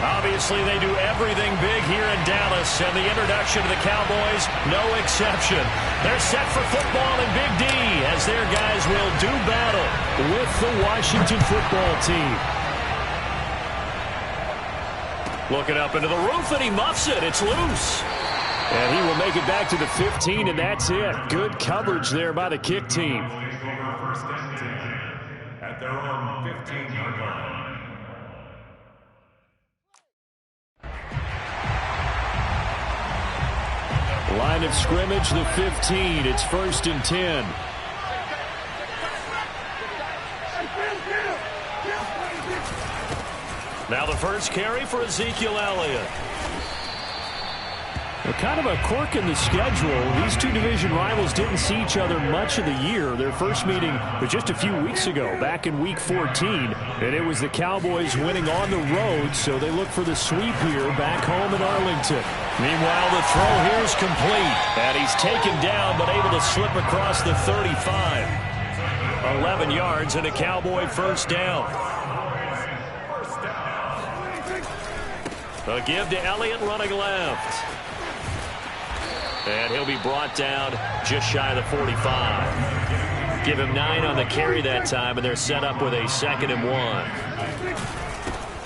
Obviously, they do everything big here in Dallas, and the introduction to the Cowboys, no exception. They're set for football in Big D as their guys will do battle with the Washington football team. Looking up into the roof, and he muffs it. It's loose. And he will make it back to the 15, and that's it. Good coverage there by the kick team. At their own 15-yard line. Line of scrimmage, the 15. It's 1st and 10. Now the first carry for Ezekiel Elliott. Well, kind of a quirk in the schedule. These two division rivals didn't see each other much of the year. Their first meeting was just a few weeks ago, back in Week 14. And it was the Cowboys winning on the road, so they look for the sweep here back home in Arlington. Meanwhile, the throw here is complete. And he's taken down, but able to slip across the 35. 11 yards and a Cowboy first down. A give to Elliott running left. And he'll be brought down just shy of the 45. Give him 9 on the carry that time, and they're set up with a 2nd and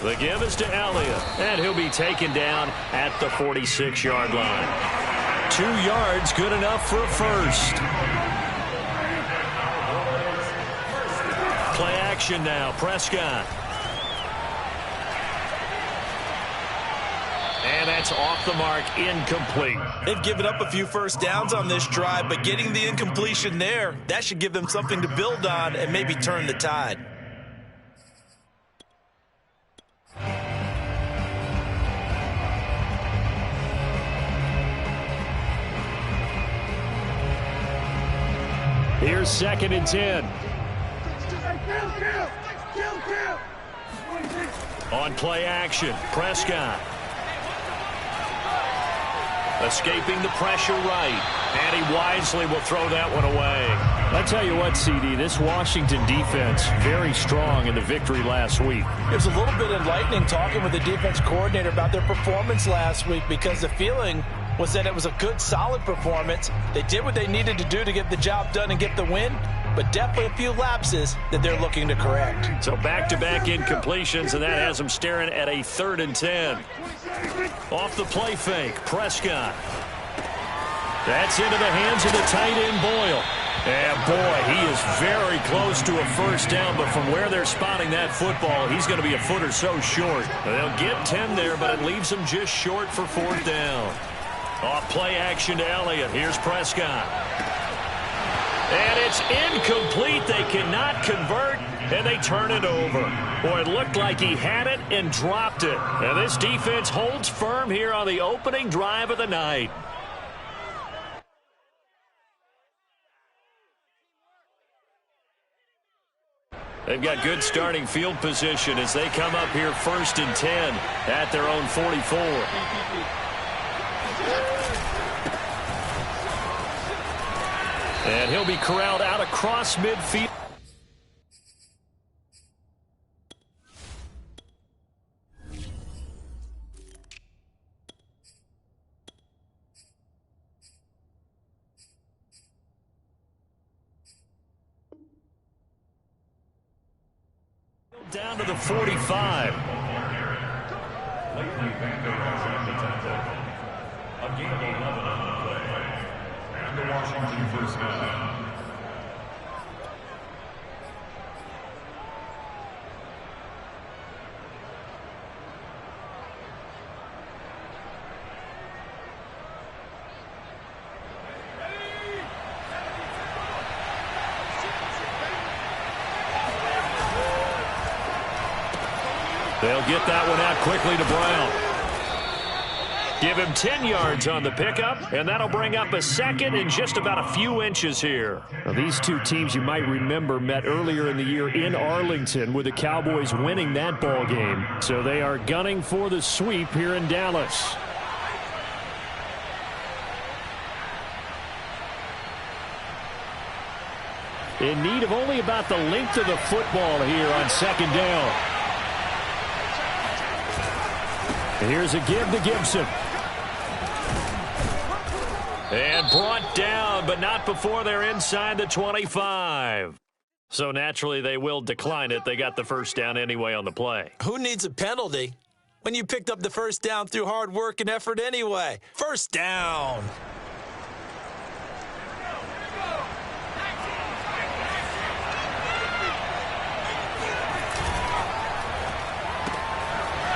1. The give is to Elliott, and he'll be taken down at the 46-yard line. 2 yards, good enough for a first. Play action now, Prescott. And that's off the mark, incomplete. They've given up a few first downs on this drive, but getting the incompletion there, that should give them something to build on and maybe turn the tide. Here's 2nd and 10. On play action, Prescott. Escaping the pressure right. And he wisely will throw that one away. I tell you what, CD, this Washington defense, very strong in the victory last week. It was a little bit enlightening talking with the defense coordinator about their performance last week, because the feeling was that it was a good, solid performance. They did what they needed to do to get the job done and get the win, but definitely a few lapses that they're looking to correct. So back-to-back incompletions, and that has them staring at a 3rd and 10. Off the play fake, Prescott. That's into the hands of the tight end, Boyle. And, boy, he is very close to a first down, but from where they're spotting that football, he's going to be a foot or so short. They'll get 10 there, but it leaves them just short for 4th down. Off play action to Elliott. Here's Prescott. And it's incomplete. They cannot convert, and they turn it over. Boy, it looked like he had it and dropped it. And this defense holds firm here on the opening drive of the night. They've got good starting field position as they come up here 1st and 10 at their own 44. And he'll be corralled out across midfield. Down to the 45. A gain of 11 on the play. And the Washington first down. They'll get that one out quickly to Brown. Give him 10 yards on the pickup, and that'll bring up a 2nd and just about a few inches here. Now, these two teams you might remember met earlier in the year in Arlington, with the Cowboys winning that ball game. So they are gunning for the sweep here in Dallas. In need of only about the length of the football here on 2nd down. Here's a give to Gibson. And brought down, but not before they're inside the 25. So naturally, they will decline it. They got the first down anyway on the play. Who needs a penalty when you picked up the first down through hard work and effort anyway? First down.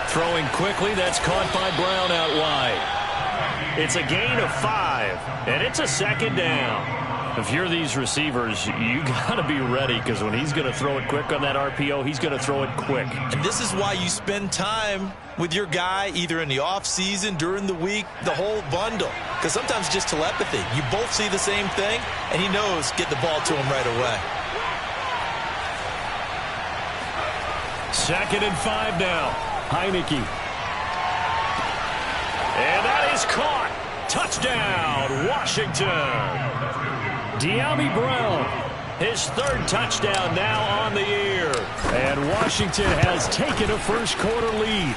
Throwing quickly, that's caught by Brown out wide. It's a gain of 5, and it's a second down. If you're these receivers, you got to be ready because when he's going to throw it quick on that RPO, he's going to throw it quick. And this is why you spend time with your guy either in the offseason, during the week, the whole bundle. Because sometimes it's just telepathy. You both see the same thing, and he knows get the ball to him right away. 2nd and 5 now. Heineke. And that is caught. Touchdown, Washington. De'Ami Brown, his 3rd touchdown now on the year. And Washington has taken a first-quarter lead.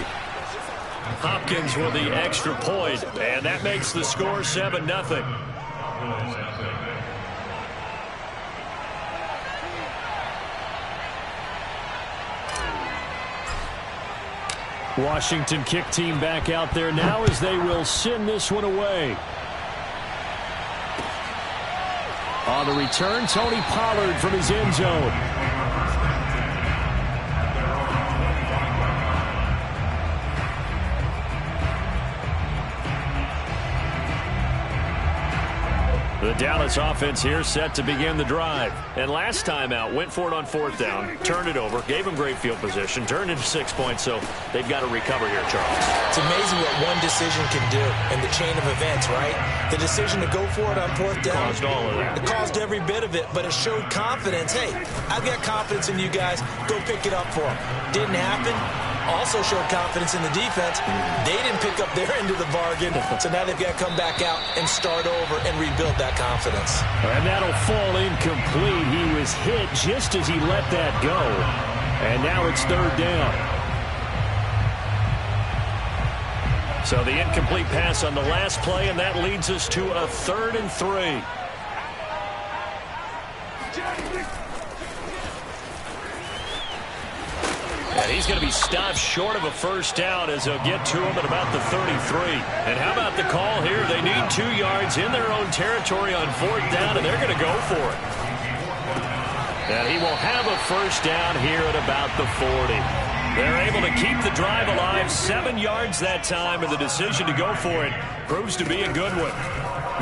Hopkins with the extra point, and that makes the score 7-0. Washington kick team back out there now as they will send this one away. On the return, Tony Pollard from his end zone. The Dallas offense here set to begin the drive. And last time out, went for it on 4th down, turned it over, gave them great field position, turned into 6 points, so they've got to recover here, Charles. It's amazing what one decision can do in the chain of events, right? The decision to go for it on 4th down. Caused all of that. It caused every bit of it, but it showed confidence. Hey, I've got confidence in you guys. Go pick it up for them. Didn't happen. Also showed confidence in the defense. They didn't pick up their end of the bargain, so now they've got to come back out and start over and rebuild that confidence. And that'll fall incomplete. He was hit just as he let that go. And now it's 3rd down. So the incomplete pass on the last play, and that leads us to a 3rd and 3. And he's going to be stopped short of a first down as they'll get to him at about the 33. And how about the call here? They need 2 yards in their own territory on 4th down, and they're going to go for it. And he will have a first down here at about the 40. They're able to keep the drive alive, 7 yards that time, and the decision to go for it proves to be a good one.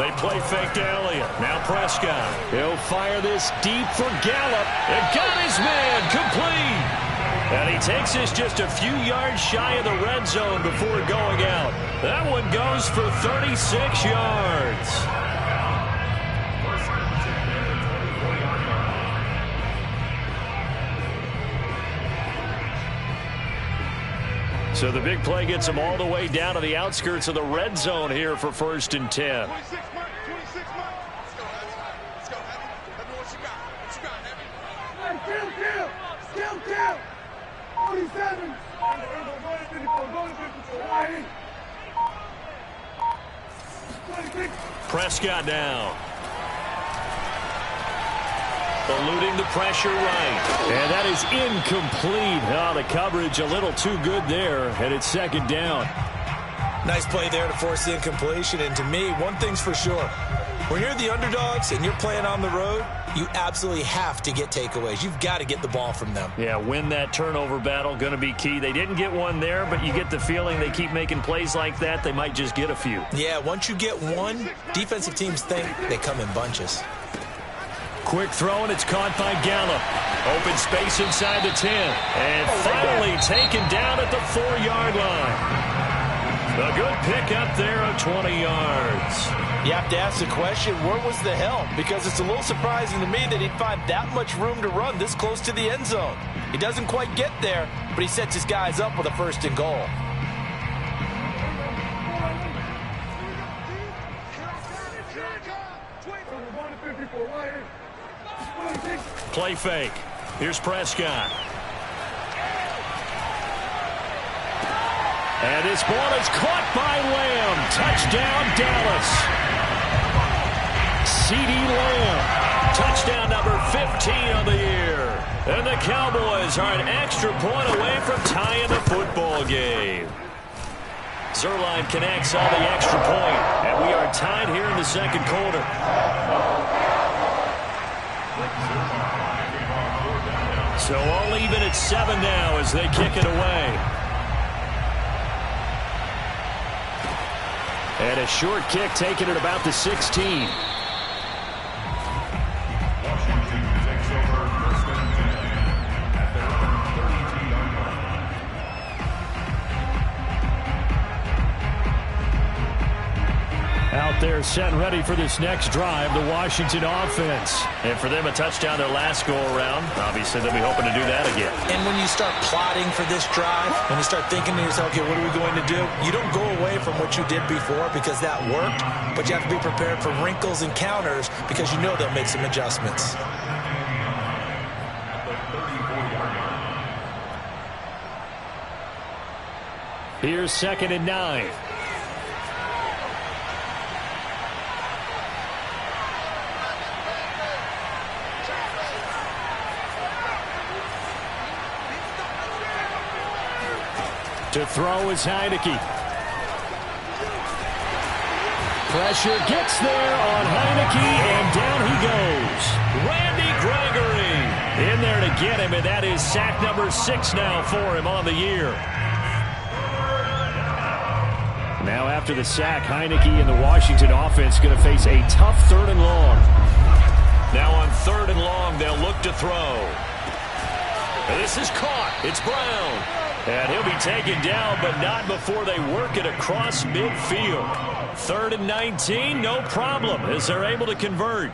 They play fake to Elliott. Now Prescott. He'll fire this deep for Gallup. And got his man complete. And he takes this just a few yards shy of the red zone before going out. That one goes for 36 yards. So the big play gets him all the way down to the outskirts of the red zone here for 1st and 10. Prescott now. Eluding the pressure right. And that is incomplete. Oh, the coverage a little too good there, and it's 2nd down. Nice play there to force the incompletion. And to me, one thing's for sure. When you're the underdogs and you're playing on the road, you absolutely have to get takeaways. You've got to get the ball from them. Yeah, win that turnover battle, going to be key. They didn't get one there, but you get the feeling they keep making plays like that, they might just get a few. Yeah, once you get one, defensive teams think they come in bunches. Quick throw, and it's caught by Gallup. Open space inside the 10. And finally taken down at the 4-yard line. A good pick up there of 20 yards. You have to ask the question, where was the help? Because it's a little surprising to me that he'd find that much room to run this close to the end zone. He doesn't quite get there, but he sets his guys up with a 1st and goal. Play fake. Here's Prescott. And this ball is caught by Lamb. Touchdown, Dallas. CeeDee Lamb. Touchdown number 15 on the year. And the Cowboys are an extra point away from tying the football game. Zerline connects on the extra point, and we are tied here in the second quarter. So all even at 7 now as they kick it away. And a short kick taken at about the 16. Out there set and ready for this next drive, the Washington offense. And for them, a touchdown their last go-around. Obviously, they'll be hoping to do that again. And when you start plotting for this drive, when you start thinking to yourself, okay, what are we going to do? You don't go away from what you did before because that worked, but you have to be prepared for wrinkles and counters because you know they'll make some adjustments. Here's 2nd and 9. To throw is Heineke. Pressure gets there on Heineke, and down he goes. Randy Gregory in there to get him, and that is sack number 6 now for him on the year. Now after the sack, Heineke and the Washington offense going to face a tough 3rd and long. Now on 3rd and long, they'll look to throw. And this is caught. It's Brown. And he'll be taken down, but not before they work it across midfield. 3rd and 19, no problem, as they're able to convert.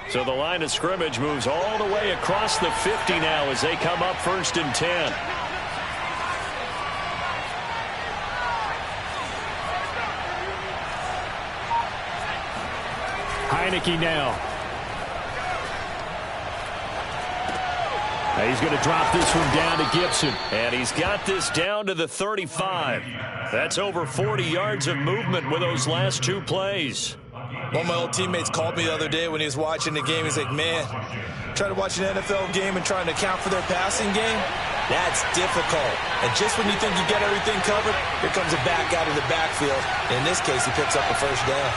So the line of scrimmage moves all the way across the 50 now as they come up 1st and 10. Heineke now. He's going to drop this one down to Gibson. And he's got this down to the 35. That's over 40 yards of movement with those last 2 plays. One of my old teammates called me the other day when he was watching the game. He's like, man, trying to watch an NFL game and trying to account for their passing game, that's difficult. And just when you think you get everything covered, here comes a back out of the backfield. And in this case, he picks up a 1st down.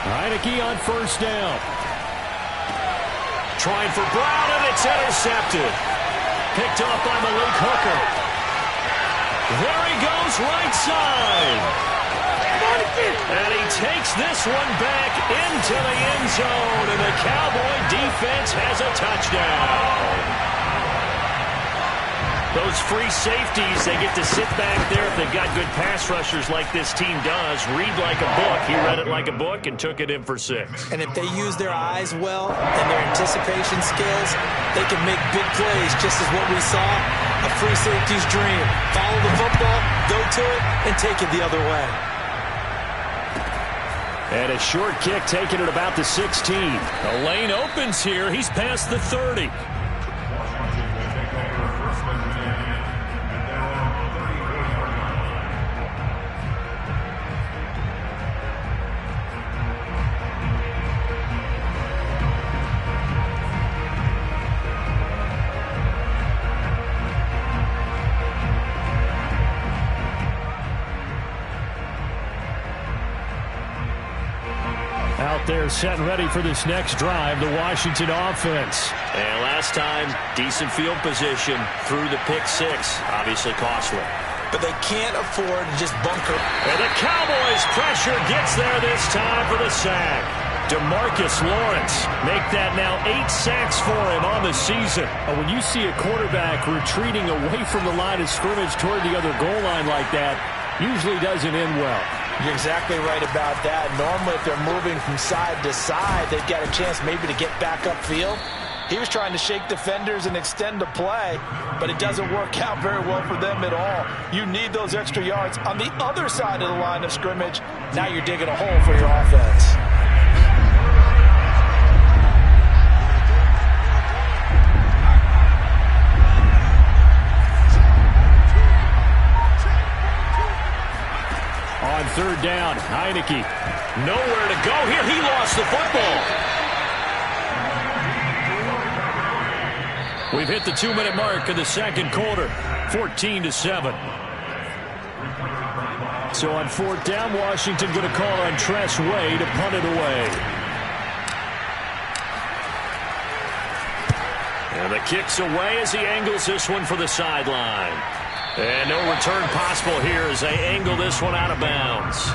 Heineke on 1st down. Trying for Brown, and it's intercepted. Picked off by Malik Hooker. There he goes, right side. And he takes this one back into the end zone, and the Cowboy defense has a touchdown. Those free safeties, they get to sit back there if they've got good pass rushers like this team does. Read like a book. He read it like a book and took it in for 6. And if they use their eyes well and their anticipation skills, they can make big plays, just as what we saw. A free safety's dream. Follow the football, go to it, and take it the other way. And a short kick taken at about the 16. The lane opens here. He's past the 30. Out there set and ready for this next drive, the Washington offense. And last time, decent field position through the pick 6. Obviously costly. But they can't afford to just bunker. And the Cowboys pressure gets there this time for the sack. DeMarcus Lawrence make that now 8 sacks for him on the season. When you see a quarterback retreating away from the line of scrimmage toward the other goal line like that, usually doesn't end well. You're exactly right about that. Normally, if they're moving from side to side, they've got a chance maybe to get back upfield. He was trying to shake defenders and extend the play, but it doesn't work out very well for them at all. You need those extra yards on the other side of the line of scrimmage. Now you're digging a hole for your offense. On third down, Heineke. Nowhere to go here. He lost the football. We've hit the 2-minute mark of the second quarter. 14-7. So on fourth down, Washington going to call on Tress Way to punt it away. And the kick's away as he angles this one for the sideline. And no return possible here as they angle this one out of bounds.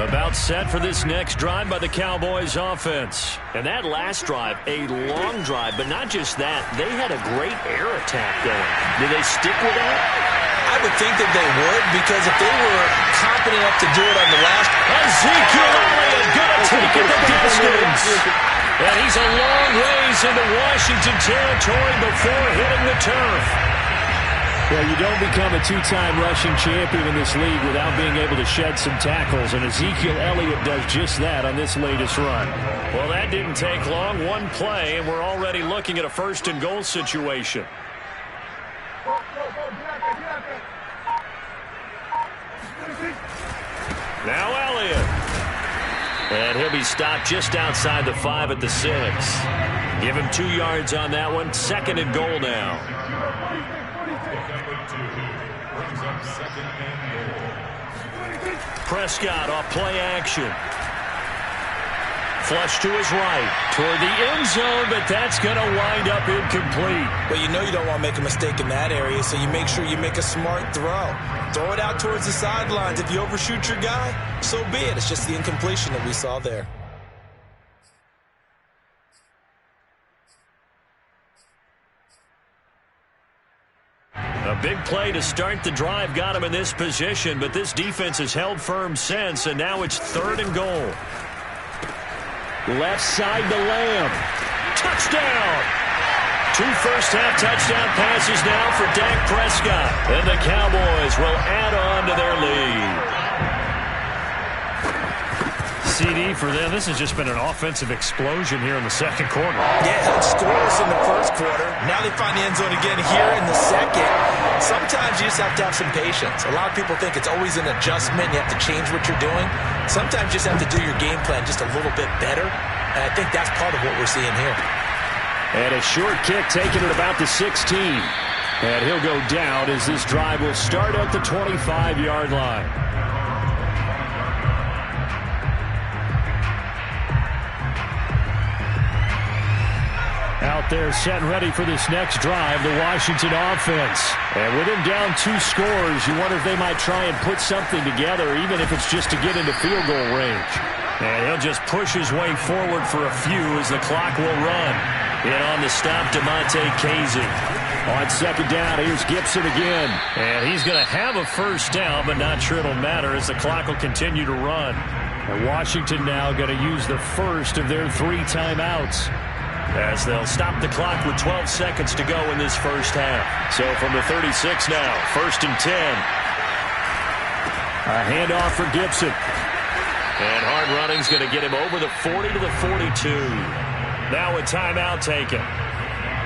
About set for this next drive by the Cowboys offense. And that last drive, a long drive, but not just that. They had a great air attack going. Do they stick with that? I would think that they would, because if they were confident enough to do it on the last... Ezekiel Elliott going to take it the distance. And he's a long ways into Washington territory before hitting the turf. Well, you don't become a two-time rushing champion in this league without being able to shed some tackles, and Ezekiel Elliott does just that on this latest run. Well, that didn't take long. One play, and we're already looking at a first-and-goal situation. Now Elliott. And he'll be stopped just outside the 5 at the 6. Give him 2 yards on that one. Second and goal now. Prescott off play action. Flush to his right toward the end zone, but that's going to wind up incomplete. Well, you know you don't want to make a mistake in that area, so you make sure you make a smart throw. Throw it out towards the sidelines. If you overshoot your guy, so be it. It's just the incompletion that we saw there. A big play to start the drive got him in this position, but this defense has held firm since, and now it's third and goal. Left side to Lamb. Touchdown! 2 first-half touchdown passes now for Dak Prescott. And the Cowboys will add on to their lead. CD for them. This has just been an offensive explosion here in the second quarter. Yeah, held scoreless in the first quarter. Now they find the end zone again here in the second. Sometimes you just have to have some patience. A lot of people think it's always an adjustment. You have to change what you're doing. Sometimes you just have to do your game plan just a little bit better. And I think that's part of what we're seeing here. And a short kick taken at about the 16. And he'll go down as this drive will start at the 25-yard line. Out there set and ready for this next drive, the Washington offense. And with him down 2 scores, you wonder if they might try and put something together, even if it's just to get into field goal range. And he'll just push his way forward for a few as the clock will run. In on the stop, DeMonte Casey. On second down, here's Gibson again. And he's going to have a first down, but not sure it'll matter as the clock will continue to run. And Washington now going to use the first of their 3 timeouts, as they'll stop the clock with 12 seconds to go in this first half. So from the 36 now, first and 10. A handoff for Gibson. And hard running's going to get him over the 40 to the 42. Now a timeout taken.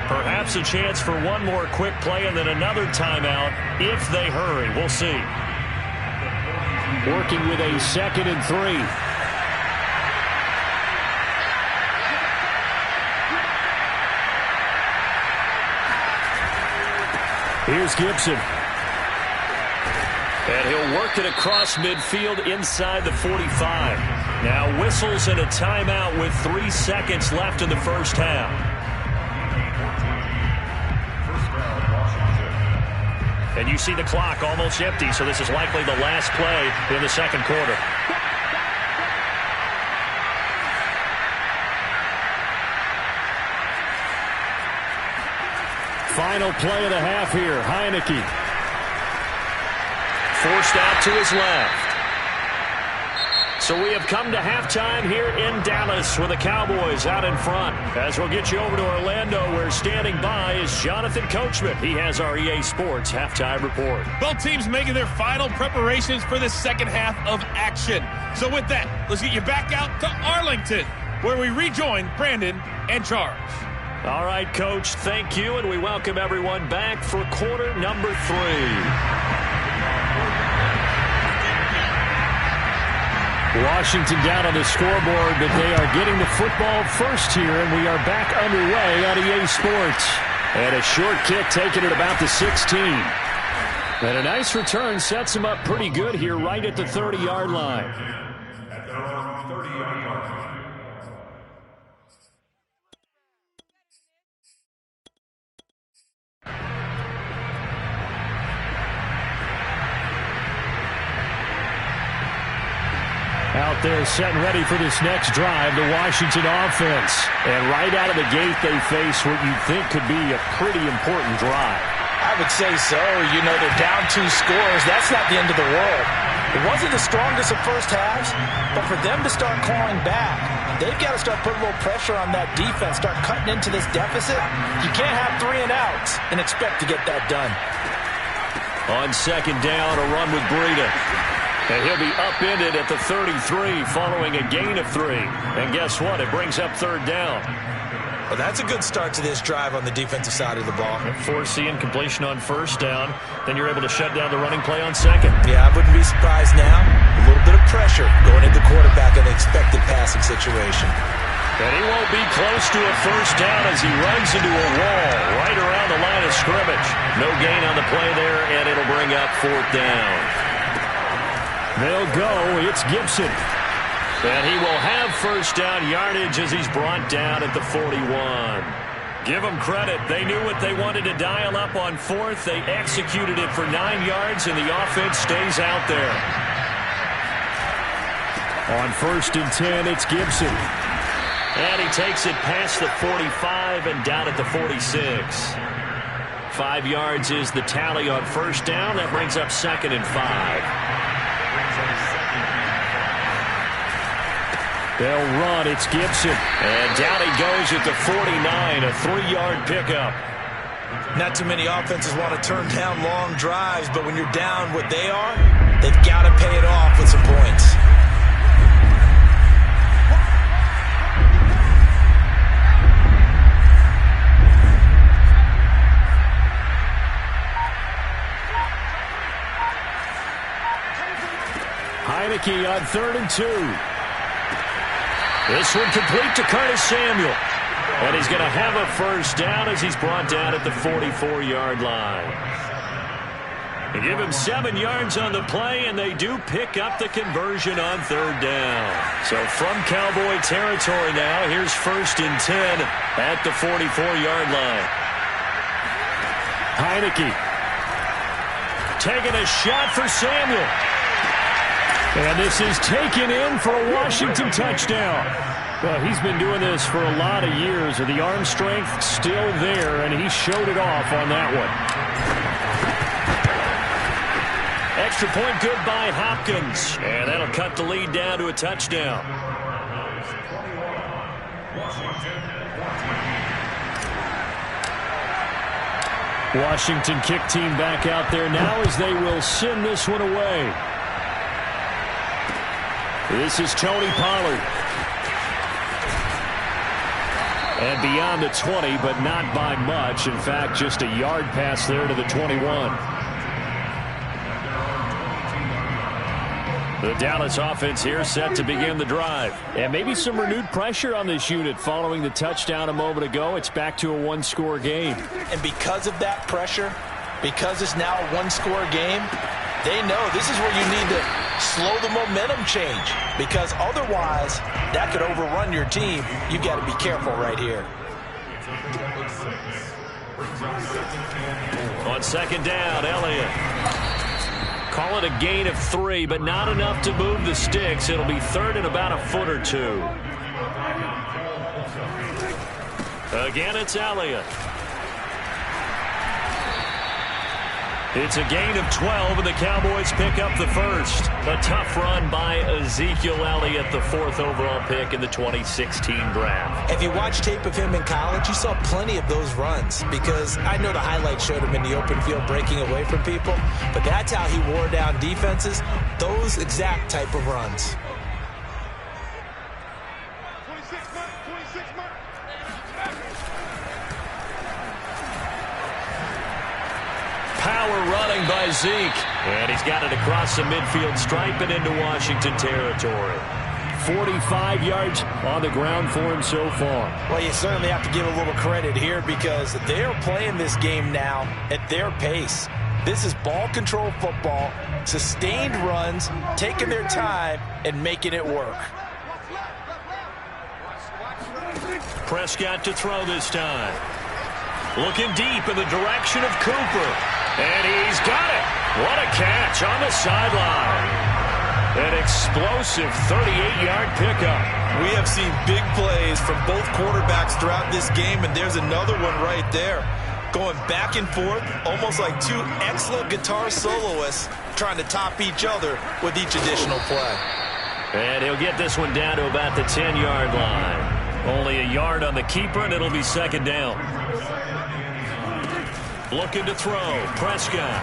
Perhaps a chance for one more quick play and then another timeout if they hurry. We'll see. Working with a second and 3. Here's Gibson. And he'll work it across midfield inside the 45. Now whistles and a timeout with 3 seconds left in the first half. And you see the clock almost empty, so this is likely the last play in the second quarter. Final play of the half here. Heineke. Forced out to his left. So we have come to halftime here in Dallas with the Cowboys out in front. As we'll get you over to Orlando, where standing by is Jonathan Coachman. He has our EA Sports halftime report. Both teams making their final preparations for the second half of action. So with that, let's get you back out to Arlington, where we rejoin Brandon and Charles. All right, Coach, thank you, and we welcome everyone back for quarter number 3. Washington down on the scoreboard, but they are getting the football first here, and we are back underway on EA Sports. And a short kick taken at about the 16. And a nice return sets him up pretty good here right at the 30-yard line. At the 30-yard line. Out there set and ready for this next drive, the Washington offense. And right out of the gate, they face what you'd think could be a pretty important drive. I would say so. You know, they're down 2 scores. That's not the end of the world. It wasn't the strongest of first halves, but for them to start clawing back, they've got to start putting a little pressure on that defense, start cutting into this deficit. You can't have 3 and outs and expect to get that done. On second down, a run with Breida. And he'll be upended at the 33 following a gain of 3. And guess what? It brings up third down. Well, that's a good start to this drive on the defensive side of the ball. Forcing completion on first down. Then you're able to shut down the running play on second. Yeah, I wouldn't be surprised now. A little bit of pressure going into the quarterback in the expected passing situation. And he won't be close to a first down as he runs into a wall right around the line of scrimmage. No gain on the play there, and it'll bring up fourth down. They'll go. It's Gibson. And he will have first down yardage as he's brought down at the 41. Give them credit. They knew what they wanted to dial up on fourth. They executed it for 9 yards, and the offense stays out there. On first and 10, it's Gibson. And he takes it past the 45 and down at the 46. 5 yards is the tally on first down. That brings up second and 5. They'll run. It's Gibson. And down he goes at the 49, a 3-yard pickup. Not too many offenses want to turn down long drives, but when you're down what they are, they've got to pay it off with some points. Heineke on 3rd and 2. This one complete to Curtis Samuel. And he's going to have a first down as he's brought down at the 44-yard line. They give him 7 yards on the play, and they do pick up the conversion on 3rd down. So from Cowboy territory now, here's 1st and 10 at the 44-yard line. Heineke taking a shot for Samuel. And this is taken in for a Washington touchdown. Well, he's been doing this for a lot of years, and the arm strength still there, and he showed it off on that one. Extra point good by Hopkins, and that'll cut the lead down to a touchdown. Washington kick team back out there now as they will send this one away. This is Tony Pollard. And beyond the 20, but not by much. In fact, just a yard pass there to the 21. The Dallas offense here set to begin the drive. And maybe some renewed pressure on this unit following the touchdown a moment ago. It's back to a 1-score game. And because of that pressure, because it's now a 1-score game, they know this is where you need to slow the momentum change, because otherwise that could overrun your team. You've got to be careful right here. On second down, Elliott. Call it a gain of 3, but not enough to move the sticks. It'll be 3rd and about a foot or 2. Again, it's Elliott. It's a gain of 12, and the Cowboys pick up the first. A tough run by Ezekiel Elliott, the 4th overall pick in the 2016 draft. If you watch tape of him in college, you saw plenty of those runs, because I know the highlights showed him in the open field breaking away from people, but that's how he wore down defenses, those exact type of runs. Power running by Zeke. And he's got it across the midfield stripe and into Washington territory. 45 yards on the ground for him so far. Well, you certainly have to give a little credit here, because they're playing this game now at their pace. This is ball control football, sustained runs, taking their time and making it work. Prescott to throw this time. Looking deep in the direction of Cooper. And he's got it. What a catch on the sideline. An explosive 38-yard pickup. We have seen big plays from both quarterbacks throughout this game, and there's another one right there. Going back and forth, almost like two excellent guitar soloists trying to top each other with each additional play. And he'll get this one down to about the 10-yard line. Only a yard on the keeper, and it'll be second down. Looking to throw, Prescott.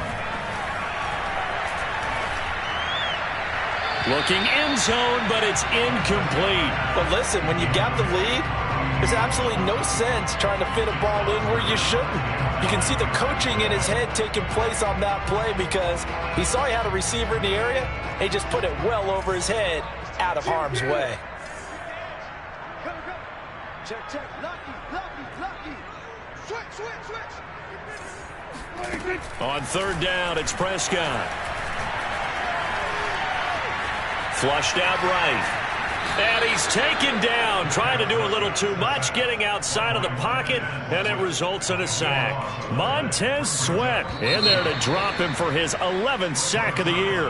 Looking end zone, but it's incomplete. But listen, when you got the lead, there's absolutely no sense trying to fit a ball in where you shouldn't. You can see the coaching in his head taking place on that play, because he saw he had a receiver in the area, and he just put it well over his head, out of harm's way. Check, check, lucky. Switch. On third down, it's Prescott. Flushed out right. And he's taken down, trying to do a little too much, getting outside of the pocket, and it results in a sack. Montez Sweat in there to drop him for his 11th sack of the year.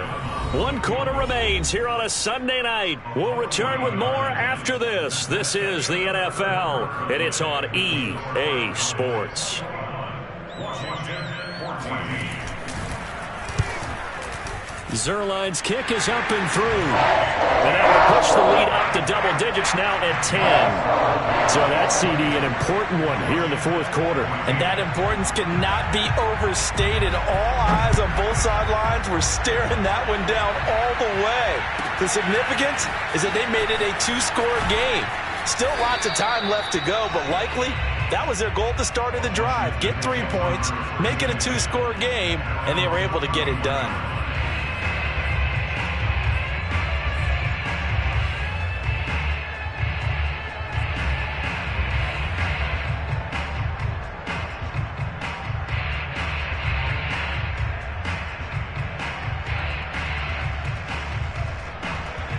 1 quarter remains here on a Sunday night. We'll return with more after this. This is the NFL, and it's on EA Sports. Zerline's kick is up and through. And that will push the lead up to double digits now at 10. So that CD, an important one here in the 4th quarter. And that importance cannot be overstated. All eyes on both sidelines were staring that one down all the way. The significance is that they made it a 2-score game. Still lots of time left to go, but likely that was their goal at the start of the drive. Get 3 points, make it a 2-score game, and they were able to get it done.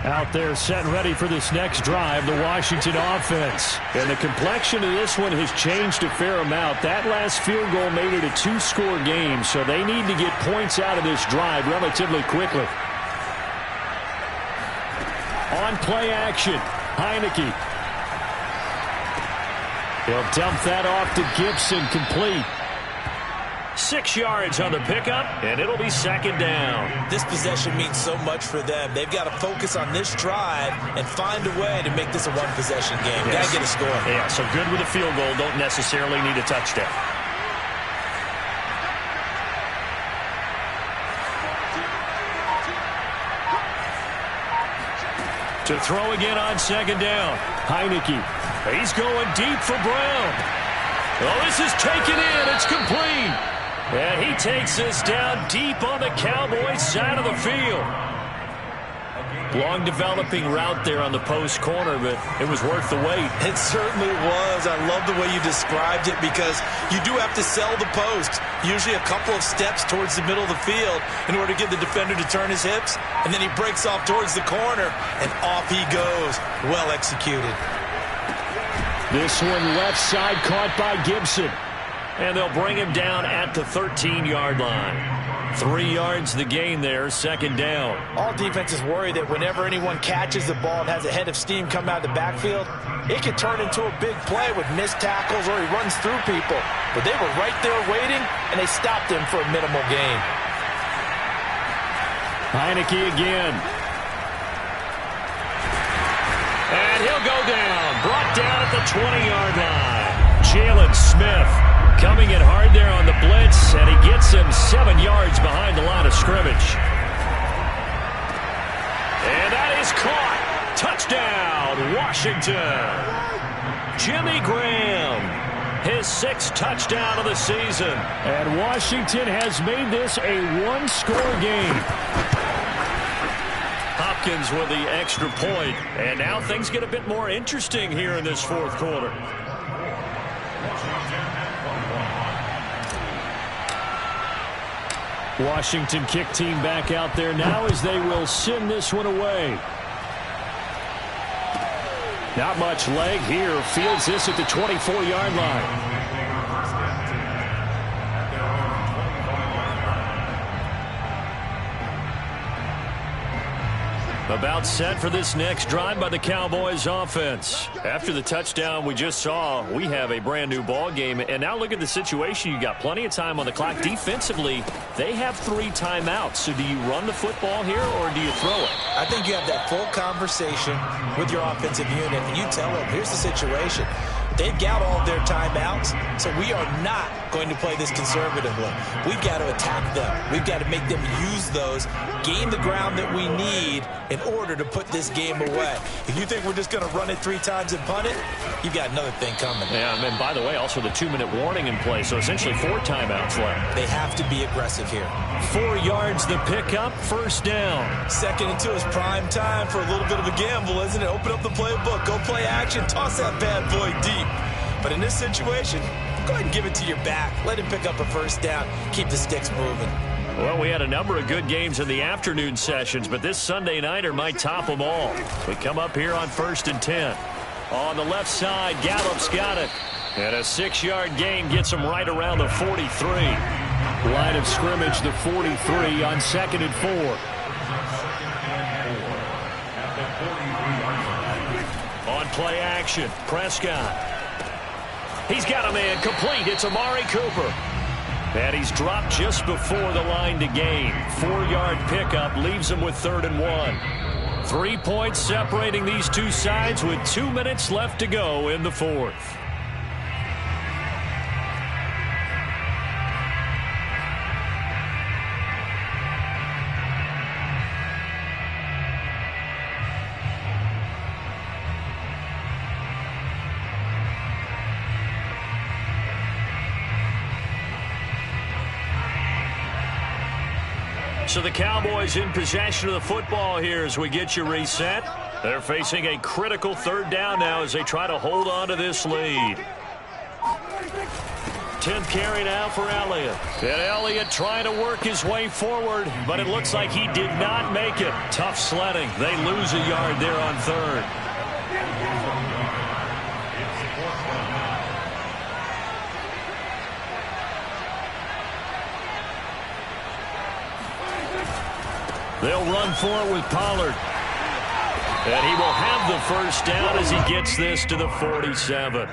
Out there set and ready for this next drive, the Washington offense. And the complexion of this one has changed a fair amount. That last field goal made it a 2-score game, so they need to get points out of this drive relatively quickly. On play action, Heineke. He'll dump that off to Gibson, complete. 6 yards on the pickup, and it'll be second down. This possession means so much for them. They've got to focus on this drive and find a way to make this a one-possession game. Yes. Got to get a score. Yeah, so good with a field goal. Don't necessarily need a touchdown. To throw again on second down. Heineke. He's going deep for Brown. Oh, this is taken in. It's complete. And he takes this down deep on the Cowboys side of the field. Long developing route there on the post corner, but it was worth the wait. It certainly was. I love the way you described it, because you do have to sell the post. Usually a couple of steps towards the middle of the field in order to get the defender to turn his hips. And then he breaks off towards the corner, and off he goes. Well executed. This one left side caught by Gibson. And they'll bring him down at the 13-yard line. 3 yards the gain there, second down. All defenses worry that whenever anyone catches the ball and has a head of steam come out of the backfield, it can turn into a big play with missed tackles or he runs through people. But they were right there waiting, and they stopped him for a minimal gain. Heineke again. And he'll go down. Brought down at the 20-yard line. Jalen Smith coming in hard there on the blitz, and he gets him 7 yards behind the line of scrimmage. And that is caught. Touchdown, Washington. Jimmy Graham, his 6th touchdown of the season. And Washington has made this a one-score game. Hopkins with the extra point, and now things get a bit more interesting here in this fourth quarter. Washington kick team back out there now as they will send this one away. Not much leg here. Fields this at the 24-yard line. About set for this next drive by the Cowboys offense. After the touchdown we just saw, we have a brand new ball game. And now look at the situation. You got plenty of time on the clock. Defensively, they have 3 timeouts. So do you run the football here or do you throw it? I think you have that full conversation with your offensive unit, and you tell them, here's the situation. They've got all of their timeouts, so we are not going to play this conservatively. We've got to attack them. We've got to make them use those, gain the ground that we need in order to put this game away. If you think we're just going to run it 3 times and punt it, you've got another thing coming. Yeah, and by the way, also the 2-minute warning in play, so essentially 4 timeouts left. They have to be aggressive here. 4 yards the pickup, first down. 2nd and 2 is prime time for a little bit of a gamble, isn't it? Open up the playbook, go play action, toss that bad boy deep. But in this situation, go ahead and give it to your back. Let him pick up a first down. Keep the sticks moving. Well, we had a number of good games in the afternoon sessions, but this Sunday nighter might top them all. We come up here on 1st and 10. On the left side, Gallup's got it. And a 6-yard gain gets him right around the 43. Line of scrimmage, the 43 on 2nd and 4. On play action, Prescott. He's got a man complete. It's Amari Cooper. And he's dropped just before the line to gain. 4-yard pickup leaves him with 3rd and 1. 3 points separating these two sides with 2 minutes left to go in the fourth. So the Cowboys in possession of the football here as we get you reset. They're facing a critical 3rd down now as they try to hold on to this lead. 10th carry now for Elliott. And Elliott trying to work his way forward, but it looks like he did not make it. Tough sledding. They lose a yard there on 3rd. They'll run for it with Pollard. And he will have the first down as he gets this to the 47.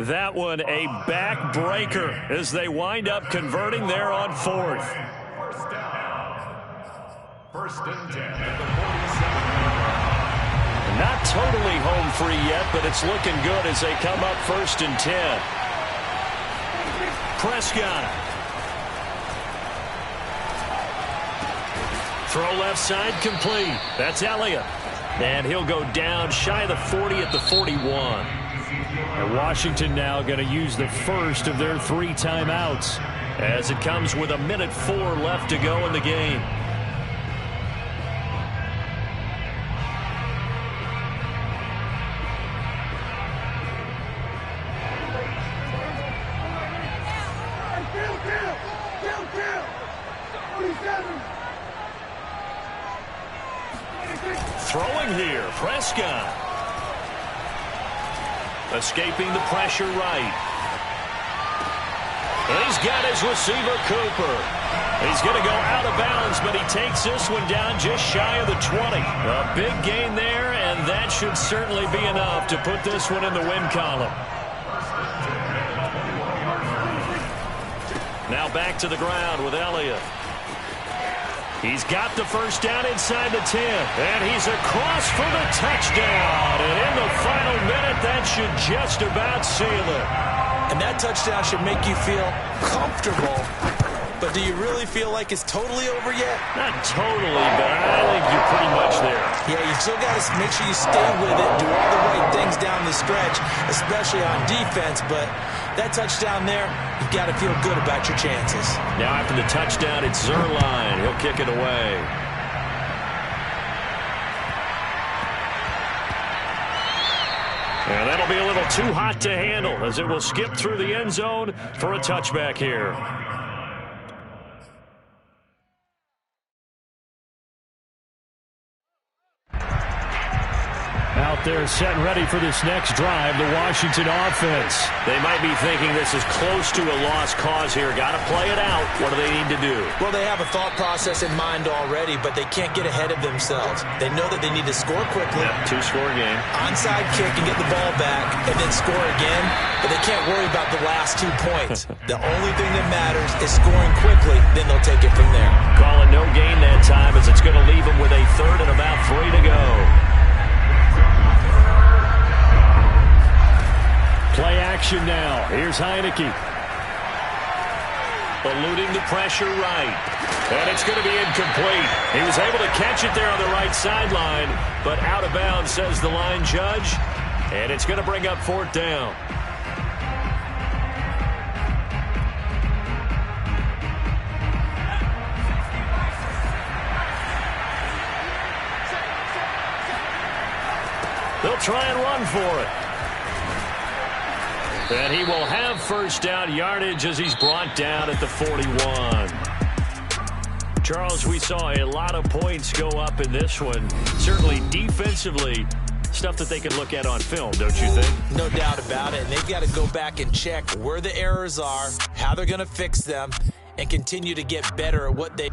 That one a backbreaker as they wind up converting there on 4th. First down. 1st and 10 at the 47. Not totally home free yet, but it's looking good as they come up 1st and 10. Prescott. Throw left side complete. That's Elliott. And he'll go down shy of the 40 at the 41. And Washington now going to use the first of their 3 timeouts as it comes with 1:04 left to go in the game. Throwing here, Prescott. Escaping the pressure right. got his receiver, Cooper. He's going to go out of bounds, but he takes this one down just shy of the 20. A big gain there, and that should certainly be enough to put this one in the win column. Now back to the ground with Elliott. He's got the first down inside the 10, and he's across for the touchdown. And in the final minute, that should just about seal it. And that touchdown should make you feel comfortable. But do you really feel like it's totally over yet? Not totally, but I think you're pretty much there. Yeah, you still got to make sure you stay with it, do all the right things down the stretch, especially on defense. But that touchdown there, you've got to feel good about your chances. Now after the touchdown, it's Zerline. He'll kick it away. And that'll be a little too hot to handle as it will skip through the end zone for a touchback here. Out there set and ready for this next drive, the Washington offense. They might be thinking this is close to a lost cause here. Got to play it out. What do they need to do? Well, they have a thought process in mind already, but they can't get ahead of themselves. They know that they need to score quickly. Yep, two-score game. Onside kick and get the ball back and then score again, but they can't worry about the last 2 points. The only thing that matters is scoring quickly, then they'll take it from there. Calling no gain that time as it's going to leave them with a third and about 3 to go. Play action now. Here's Heineke. Eluding the pressure right. And it's going to be incomplete. He was able to catch it there on the right sideline, but out of bounds, says the line judge. And it's going to bring up 4th down. They'll try and run for it. And he will have first down yardage as he's brought down at the 41. Charles, we saw a lot of points go up in this one. Certainly defensively, stuff that they can look at on film, don't you think? No doubt about it. And they've got to go back and check where the errors are, how they're going to fix them, and continue to get better at what they